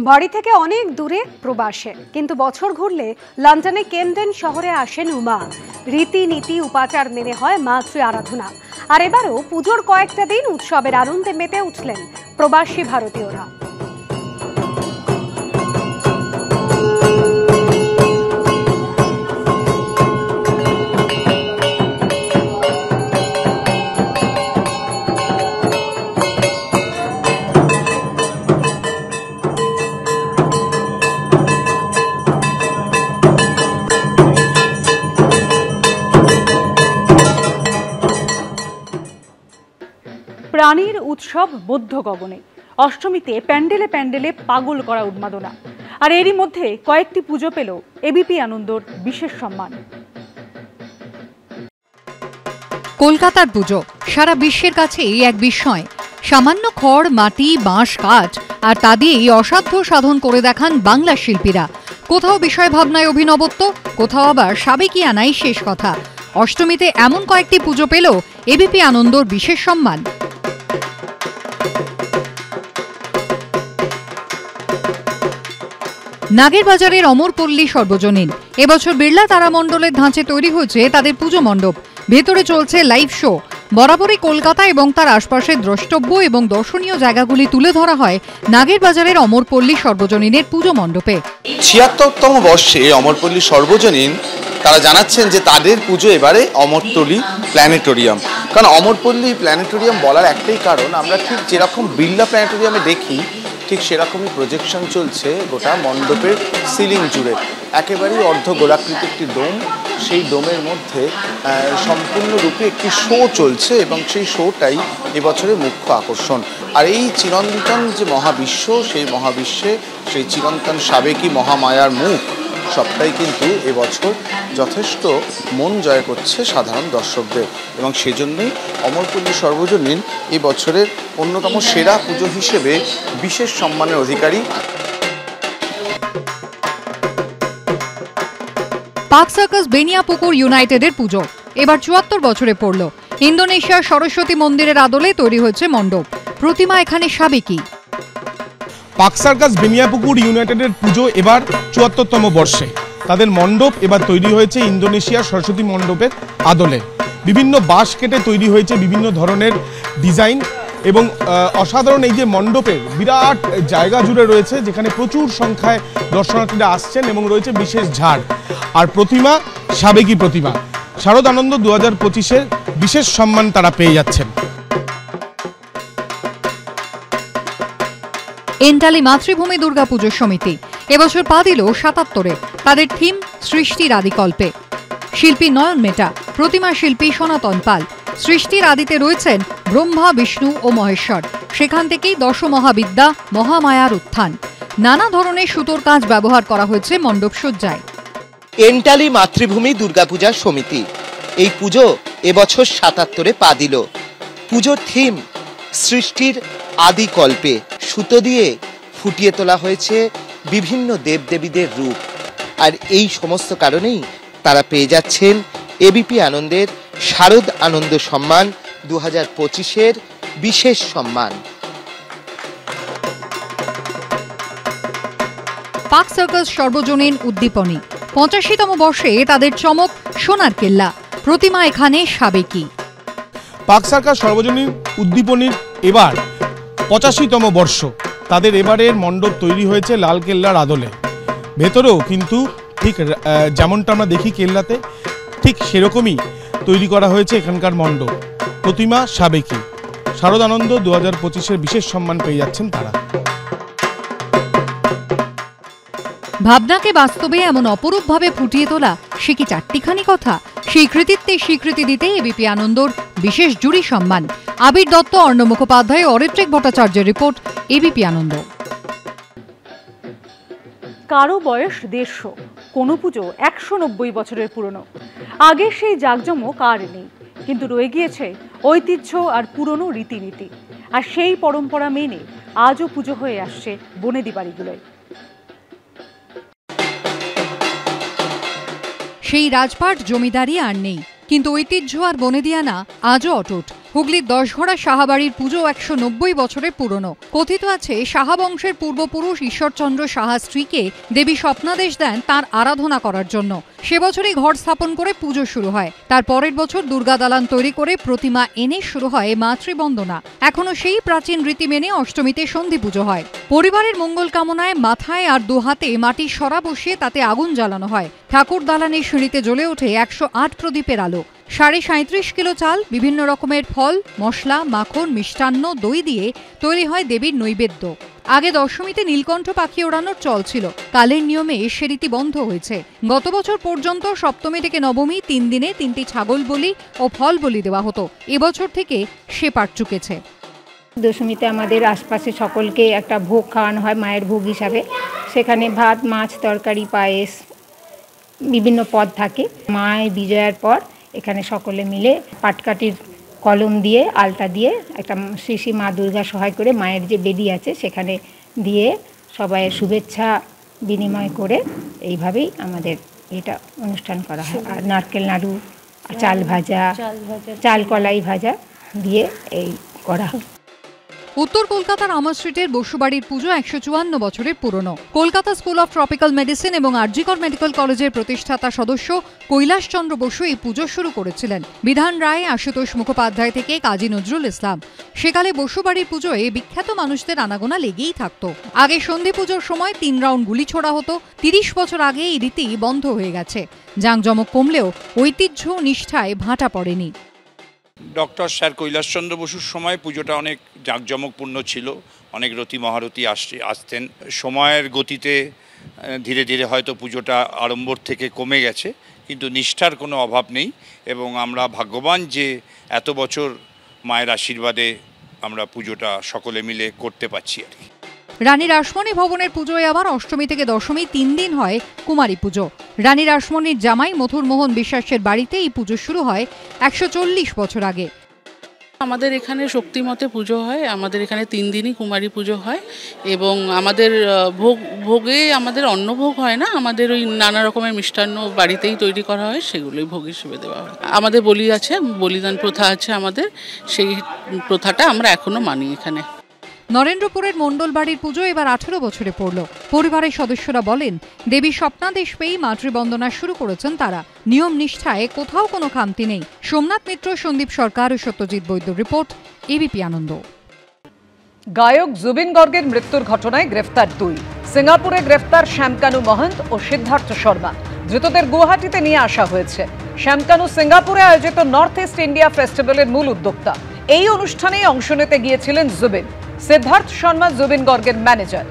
বাড়ি থেকে অনেক দূরে প্রবাসে, কিন্তু বছর ঘুরলে লন্ডনে কেমডেন শহরে আসেন উমা। রীতিনীতি উপাচার মেনে হয় মাতৃ আরাধনা। আর এবারও পুজোর কয়েকটা দিন উৎসবের আনন্দে মেতে উঠলেন প্রবাসী ভারতীয়রা। প্রাণীর উৎসব বৌদ্ধ গগনে, অষ্টমীতে প্যান্ডেলে প্যান্ডেলে পাগল করা উন্মাদনা। আর এরই মধ্যে কয়েকটি পুজো পেল এবিপি আনন্দর বিশেষ সম্মান। কলকাতার পুজো সারা বিশ্বের কাছেই এক বিস্ময়। সামান্য খড়, মাটি, বাঁশ, কাঠ আর তা দিয়েই অসাধ্য সাধন করে দেখান বাংলার শিল্পীরা। কোথাও বিষয় ভাবনায় অভিনবত্ব, কোথাও আবার সাবেকিয়ানাই শেষ কথা। অষ্টমীতে এমন কয়েকটি পুজো পেল এবিপি আনন্দর বিশেষ সম্মান। নাগেরবাজারের অমরপল্লী সর্বজনীন। এবছর বিড়লা তারামণ্ডলের ধাঁচে তৈরি হয়েছে তাদের পুজো মণ্ডপ। ভেতরে চলছে লাইভ শো। বরাবরই কলকাতা এবং তার আশপাশের দ্রষ্টব্য এবং দর্শনীয় জায়গাগুলি তুলে ধরা হয় নাগেরবাজারের অমরপল্লী সর্বজনীনের পুজো মণ্ডপে। ৭৬তম বর্ষে অমরপল্লী সর্বজনীন তারা জানাচ্ছেন যে তাদের পুজো এবারে অমরতলী প্ল্যানেটোরিয়াম। কারণ অমরপল্লী প্ল্যানেটোরিয়াম বলার একটাই কারণ, আমরা ঠিক যেরকম বিড়লা প্ল্যানেটোরিয়ামে দেখি ঠিক সেরকমই প্রজেকশন চলছে গোটা মণ্ডপের সিলিং জুড়ে। একেবারেই অর্ধ গোলাকৃতি একটি ডোম, সেই ডোমের মধ্যে সম্পূর্ণরূপে একটি শো চলছে এবং সেই শোটাই এবছরের মুখ্য আকর্ষণ। আর এই চিরন্তন যে মহাবিশ্ব, সেই মহাবিশ্বে সেই চিরন্তন সাবেকি মহামায়ার মুখ সবটাই কিন্তু এবছর যথেষ্ট মন জয় করছে সাধারণ দর্শকদের, এবং সেজন্যই অমরপল্লী সর্বজনীন এবছরের অন্যতম সেরা পুজো হিসেবে বিশেষ সম্মানের অধিকারী। পার্ক সার্কাস বেনিয়াপুকুর ইউনাইটেডের পুজো এবার ৭৪ বছরে পড়ল। ইন্দোনেশিয়ার সরস্বতী মন্দিরের আদলে তৈরি হয়েছে মণ্ডপ। প্রতিমা এখানে সাবেকি। পার্ক সার্কাস বেনিয়াপুকুর ইউনাইটেডের পুজো এবার ৭৪তম বর্ষে। তাদের মণ্ডপ এবার তৈরি হয়েছে ইন্দোনেশিয়ার সরস্বতী মণ্ডপের আদলে। বিভিন্ন বাঁশ কেটে তৈরি হয়েছে বিভিন্ন ধরনের ডিজাইন এবং অসাধারণ এই যে মণ্ডপের বিরাট জায়গা জুড়ে রয়েছে, যেখানে প্রচুর সংখ্যায় দর্শনার্থীরা আসছেন এবং রয়েছে বিশেষ ঝাড়। আর প্রতিমা সাবেকি প্রতিমা। শারদ আনন্দ ২০২৫-এর বিশেষ সম্মান তারা পেয়ে যাচ্ছেন। এন্টালি মাতৃভূমি দুর্গাপুজোর সমিতি এবছর পা দিল ৭৭-এ। তাদের থিম সৃষ্টির আদিকল্পে। শিল্পী নয়ন মেটা, প্রতিমা শিল্পী সনাতন পাল। সৃষ্টির আদিতে রয়েছেন ব্রহ্মা, বিষ্ণু ও মহেশ্বর। সেখান থেকেই দশমহাবিদ্যা মহামায়ার উত্থান। নানা ধরনের সুতোর কাজ ব্যবহার করা হয়েছে মণ্ডপ সজ্জায়। এন্টালি মাতৃভূমি দুর্গাপূজা সমিতি এই পুজো এবছর ৭৭-এ পা দিল। পুজোর থিম সৃষ্টির আদিকল্পে। সুতো দিয়ে ফুটিয়ে তোলা হয়েছে বিভিন্ন দেবদেবীদের রূপ। আর এই সমস্ত কারণেই তারা পেয়ে যাচ্ছেন এবিপি আনন্দের শারদ আনন্দ সম্মান ২০২৫-এর বিশেষ সম্মান। পার্ক সার্কাস সর্বজনীন উদ্দীপনী ৮৫তম বর্ষে তাদের চমক সোনার কেল্লা। প্রতিমা এখানে সাবেকি। পার্ক সার্কাস সর্বজনীন উদ্দীপনীর এবার ৮৫তম বর্ষ। তাদের এবারের মণ্ডপ তৈরি হয়েছে লালকেল্লার আদলে। ভেতরেও কিন্তু ঠিক যেমনটা আমরা দেখি কেল্লাতে, ঠিক সেরকমই তৈরি করা হয়েছে এখানকার মণ্ডপ। প্রতিমা সাবেকি। শারদ আনন্দ ২০২৫-এর বিশেষ সম্মান পেয়ে যাচ্ছেন তারা। ভাবনাকে বাস্তবে এমন অপরূপভাবে ফুটিয়ে তোলা সে কি চারটিখানি কথা। সেই কৃতিত্বে স্বীকৃতি দিতে এবিপি আনন্দর বিশেষ জুরি সম্মান। আবির দত্ত, অর্ণ মুখোপাধ্যায়, অরিত্রিক ভট্টাচার্যের রিপোর্ট, এবিপি আনন্দ। কারো বয়স ১৫০, কোনো পুজো ১৯০ বছরের পুরনো। আগে সেই জাঁকজমক আর নেই, কিন্তু রয়ে গিয়েছে ঐতিহ্য আর পুরনো রীতিনীতি। আর সেই পরম্পরা মেনে আজও পুজো হয়ে আসছে বনেদি বাড়িগুলোয়। সেই রাজপাট জমিদারি আর নেই, কিন্তু ঐতিহ্য আর বনেদিয়ানা আজও অটুট। হুগলির দশঘড়া সাহাবাড়ির পুজো 190 বছরের পুরনো। কথিত আছে সাহা বংশের পূর্বপুরুষ ঈশ্বরচন্দ্র সাহা স্ত্রীকে দেবী স্বপ্নাদেশ দেন তার আরাধনা করার জন্য। সে বছরই ঘর স্থাপন করে পুজো শুরু হয়। তার পরের বছর দুর্গা দালান তৈরি করে প্রতিমা এনে শুরু হয় মাতৃবন্দনা। এখনো সেই প্রাচীন রীতি মেনে অষ্টমীতে সন্ধি পুজো হয়। পরিবারের মঙ্গল কামনায় মাথায় আর দুহাতে মাটির সরা বসিয়ে তাতে আগুন জ্বালানো হয়। ঠাকুর দালানের সিঁড়িতে জ্বলে ওঠে 108 প্রদীপের আলো। 37.5 কিলো চাল, বিভিন্ন রকমের ফল, মশলা, মাখন, মিষ্টান্ন, দই দিয়ে তৈরি হয় দেবীর নৈবেদ্য। আগে দশমীতে নীলকণ্ঠ পাখি ওড়ানোর চল ছিল। কালের নিয়মে সে রীতি বন্ধ হয়েছে। গত বছর পর্যন্ত সপ্তমী থেকে নবমী 3 দিনে 3টি ছাগল বলি ও ফল বলি দেওয়া হতো। এবছর থেকে সে পাট চুকেছে। দশমীতে আমাদের আশপাশে সকলকে একটা ভোগ খাওয়ানো হয় মায়ের ভোগ হিসাবে। সেখানে ভাত, মাছ, তরকারি, পায়েস, বিভিন্ন পদ থাকে। মায়ের বিজয়ার পর এখানে সকলে মিলে পাটকাঠির কলম দিয়ে আলতা দিয়ে একটা শ্রী শ্রী মা দুর্গা সহায় করে মায়ের যে বেদি আছে সেখানে দিয়ে সবাই শুভেচ্ছা বিনিময় করে এইভাবেই আমাদের এটা অনুষ্ঠান করা হয়। আর নারকেল নাড়ু, চাল ভাজা, চাল কলাই ভাজা দিয়ে এই করা হয়। উত্তর কলকাতার আমর স্ট্রিটের বসুবাড়ির পুজো 154 বছরের পুরনো। Kolkata school of tropical medicine এবং আরজিকর মেডিকেল কলেজের প্রতিষ্ঠাতা সদস্য কৈলাস চন্দ্র বসু এই পুজো শুরু করেছিলেন। বিধান রায়, আশুতোষ মুখোপাধ্যায় থেকে কাজী নজরুল ইসলাম। সেকালে বসুবাড়ির পুজোয় বিখ্যাত মানুষদের আনাগোনা লেগেই থাকত। আগে সন্ধি পুজোর সময় 3 রাউন্ড গুলি ছোড়া হতো। 30 বছর আগে এই রীতি বন্ধ হয়ে গেছে। জাঁকজমক কমলেও ঐতিহ্য নিষ্ঠায় ভাটা পড়েনি। ডক্টর স্যার কৈলাসচন্দ্র বসুর সময় পুজোটা অনেক জাঁকজমকপূর্ণ ছিল। অনেক রতি মহারতি আসতেন। সময়ের গতিতে ধীরে ধীরে হয়তো পুজোটা আড়ম্বর থেকে কমে গেছে, কিন্তু নিষ্ঠার কোনো অভাব নেই এবং আমরা ভাগ্যবান যে এত বছর মায়ের আশীর্বাদে আমরা পুজোটা সকলে মিলে করতে পারছি আর কি। রানী রাসমণি ভবনের পুজোয় আবার অষ্টমী থেকে দশমী 3 দিন হয় কুমারী পুজো। রানী রাসমণির জামাই মথুর মোহন বিশ্বাসের বাড়িতে এই পুজো শুরু হয় 140 বছর আগে। আমাদের এখানে শক্তিমতে পুজো হয়। আমাদের এখানে 3 দিনই কুমারী পুজো হয় এবং আমাদের ভোগে আমাদের অন্নভোগ হয় না, আমাদের ওই নানা রকমের মিষ্টান্ন বাড়িতেই তৈরি করা হয়, সেগুলোই ভোগ হিসেবে দেওয়া হয়। আমাদের বলি আছে, বলিদান প্রথা আছে আমাদের, সেই প্রথাটা আমরা এখনো মানি এখানে। নরেন্দ্রপুরের মণ্ডল বাড়ির পুজো এবার 18 বছরে পড়ল। পরিবারের সদস্যরা বলেন দেবী স্বপ্নাদেশ পেয়েই মাতৃবন্দনা শুরু করেছেন তারা। নিয়ম নিষ্ঠায় কোথাও কোনো খামতি নেই। সোমনাথ মিত্র, সন্দীপ সরকার ও সত্যজিৎ বৈদ্য রিপোর্ট, এবিপি আনন্দ। গায়ক জুবিন গর্গের মৃত্যুর ঘটনায় গ্রেফতার 2। সিঙ্গাপুরে গ্রেফতার শ্যামকানু মহন্ত ও সিদ্ধার্থ শর্মা। ধৃতদের গুয়াহাটিতে নিয়ে আসা হয়েছে। শ্যামকানু সিঙ্গাপুরে আয়োজিত নর্থ ইস্ট ইন্ডিয়া ফেস্টিভ্যালের মূল উদ্যোক্তা। এই অনুষ্ঠানে অংশ নিতে গিয়েছিলেন জুবিন। সিদ্ধার্থ শর্মা জুবিন গর্গের ম্যানেজার।